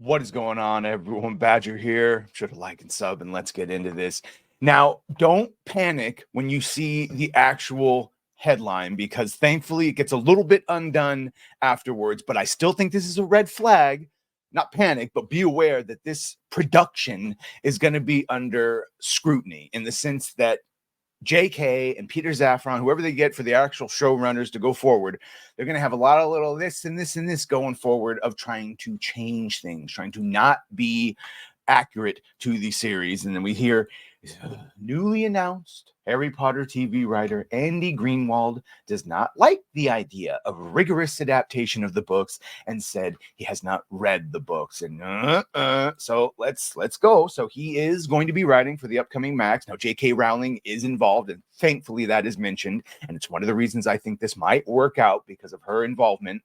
What is going on, everyone? Badger here. Should have like and sub, and let's get into this. Now, don't panic when you see the actual headline, because thankfully it gets a little bit undone afterwards, but I still think this is a red flag. Not panic, but be aware that this production is going to be under scrutiny in the sense that JK and Peter Safran, whoever they get for the actual showrunners to go forward, they're going to have a lot of little this and this and this going forward of trying to change things, trying to not be accurate to the series. And then we hear newly announced Harry Potter TV writer Andy Greenwald does not like the idea of rigorous adaptation of the books and said he has not read the books. And so let's go. So he is going to be writing for the upcoming Max. Now J.K. Rowling is involved, and thankfully that is mentioned, and it's one of the reasons I think this might work out because of her involvement.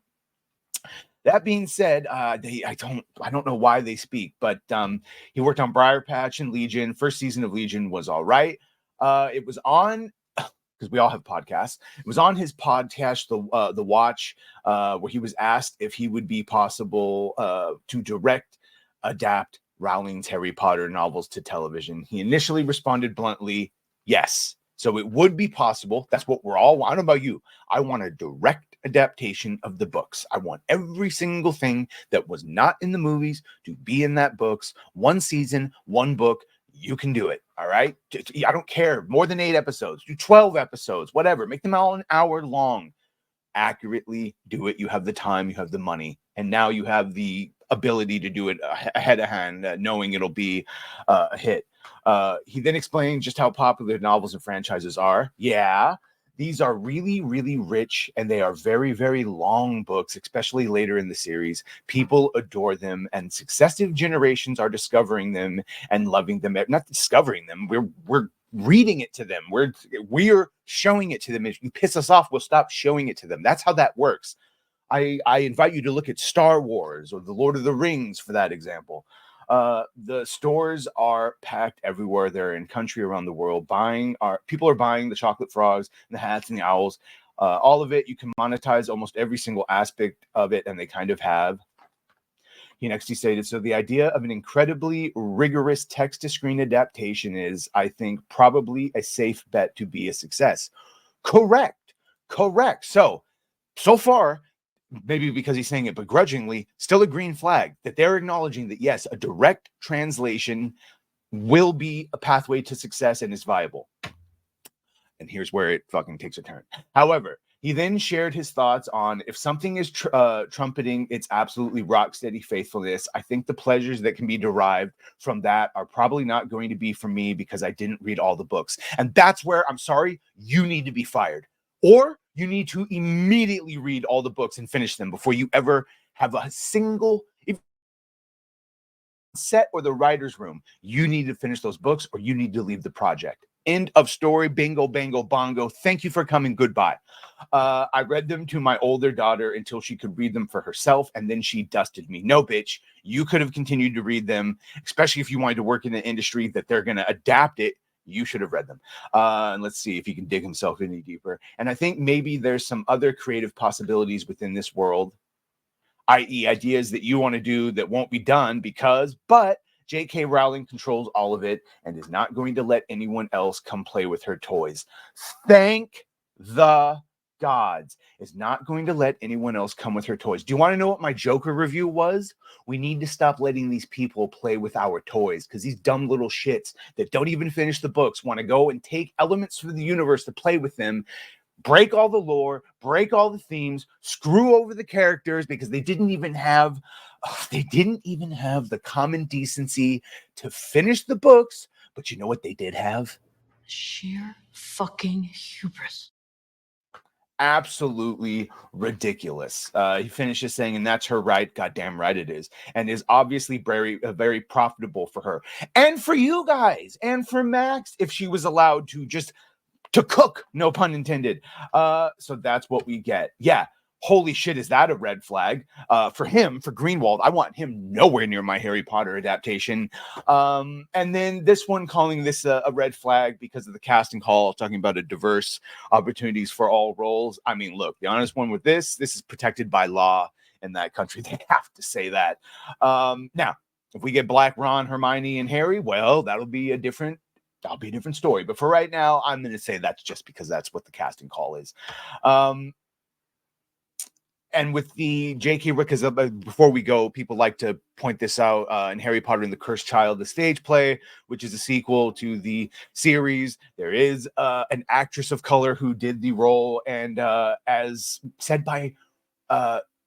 That being said, I don't know why they speak, but he worked on Briar Patch and Legion. First season of Legion was all right. It was on, because we all have podcasts. It was on his podcast, the Watch, where he was asked if he would be possible to adapt Rowling's Harry Potter novels to television. He initially responded bluntly, yes. So it would be possible. That's what we're all. I don't know about you. I want a direct adaptation of the books. I want every single thing that was not in the movies to be in that books. One season, one book. You can do it. All right. I don't care. More than 8 episodes. Do 12 episodes. Whatever. Make them all an hour long. Accurately do it. You have the time. You have the money. And now you have the ability to do it ahead of hand, knowing it'll be a hit. He then explained just how popular novels and franchises are. Yeah, these are really, really rich, and they are very, very long books, especially later in the series. People adore them, and successive generations are discovering them and loving them. Not discovering them, we're reading it to them. We're showing it to them. If you piss us off, we'll stop showing it to them. That's how that works. I invite you to look at Star Wars or The Lord of the Rings for that example. The stores are packed everywhere. They're in country around the world. People are buying the chocolate frogs and the hats and the owls. All of it, you can monetize almost every single aspect of it, and they kind of have. He stated, so the idea of an incredibly rigorous text-to-screen adaptation is, I think, probably a safe bet to be a success. Correct. So far, maybe because he's saying it begrudgingly, still a green flag that they're acknowledging that, yes, a direct translation will be a pathway to success and is viable. And here's where it fucking takes a turn. However, he then shared his thoughts on if something is trumpeting its absolutely rock steady faithfulness, I think the pleasures that can be derived from that are probably not going to be for me because I didn't read all the books. And that's where, I'm sorry, you need to be fired. Or you need to immediately read all the books and finish them before you ever have a single set or the writer's room. You need to finish those books or you need to leave the project. End of story. Bingo, bango, bongo. Thank you for coming. Goodbye. I read them to my older daughter until she could read them for herself, and then she dusted me. No, bitch. You could have continued to read them, especially if you wanted to work in an industry that they're going to adapt it. You should have read them. And let's see if he can dig himself any deeper. And I think maybe there's some other creative possibilities within this world, i.e. ideas that you want to do that won't be done but J.K. Rowling controls all of it and is not going to let anyone else come play with her toys. Thank the gods. Is not going to let anyone else come with her toys. Do you want to know what my Joker review was? We need to stop letting these people play with our toys, because these dumb little shits that don't even finish the books want to go and take elements from the universe to play with them, break all the lore, break all the themes, screw over the characters because they didn't even have the common decency to finish the books. But you know what they did have? Sheer fucking hubris. Absolutely ridiculous. He finishes saying, and that's her right. Goddamn right it is. And is obviously very, very profitable for her. And for you guys. And for Max, if she was allowed to cook, no pun intended. So that's what we get. Yeah. Holy shit, is that a red flag? For him, for Greenwald, I want him nowhere near my Harry Potter adaptation. And then this one calling this a red flag because of the casting call, talking about a diverse opportunities for all roles. I mean, look, the honest one with this is protected by law. in that country. They have to say that. Now, if we get Black Ron, Hermione, and Harry, well, that'll be a different story. But for right now, I'm going to say that's just because that's what the casting call is. And with the J.K. because before we go, people like to point this out in Harry Potter and the Cursed Child, the stage play, which is a sequel to the series. There is an actress of color who did the role, and as said by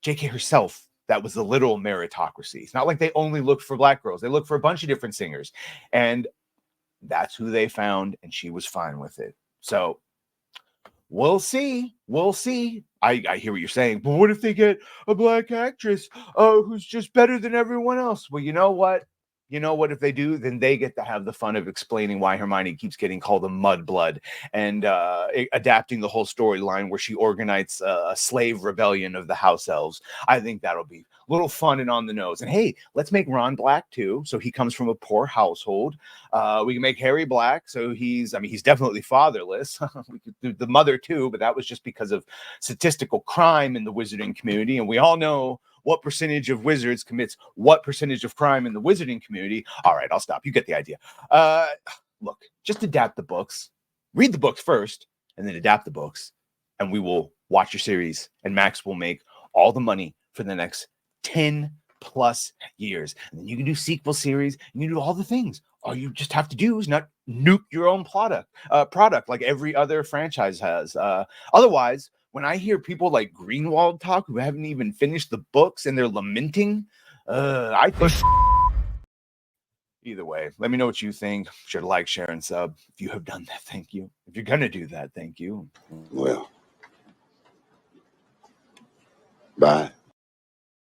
J.K. herself, that was the literal meritocracy. It's not like they only looked for Black girls; they looked for a bunch of different singers, and that's who they found, and she was fine with it. So we'll see. We'll see. I hear what you're saying, but what if they get a Black actress who's just better than everyone else? Well, you know what? If they do, then they get to have the fun of explaining why Hermione keeps getting called a mudblood and adapting the whole storyline where she organized a slave rebellion of the house elves. I think that'll be a little fun and on the nose. And hey, let's make Ron Black too, so he comes from a poor household. We can make Harry Black, so he's definitely fatherless. We could do the mother too, but that was just because of statistical crime in the wizarding community, and we all know what percentage of wizards commits what percentage of crime in the wizarding community. All right, I'll stop. You get the idea. Look, just adapt the books. Read the books first, and then adapt the books, and we will watch your series, and Max will make all the money for the next 10 plus years. And then you can do sequel series, and you can do all the things. All you just have to do is not nuke your own product like every other franchise has. Otherwise, when I hear people like Greenwald talk who haven't even finished the books and they're lamenting, I think either way, let me know what you think. Sure to like, share, and sub. If you have done that, thank you. If you're going to do that, thank you. Well, bye.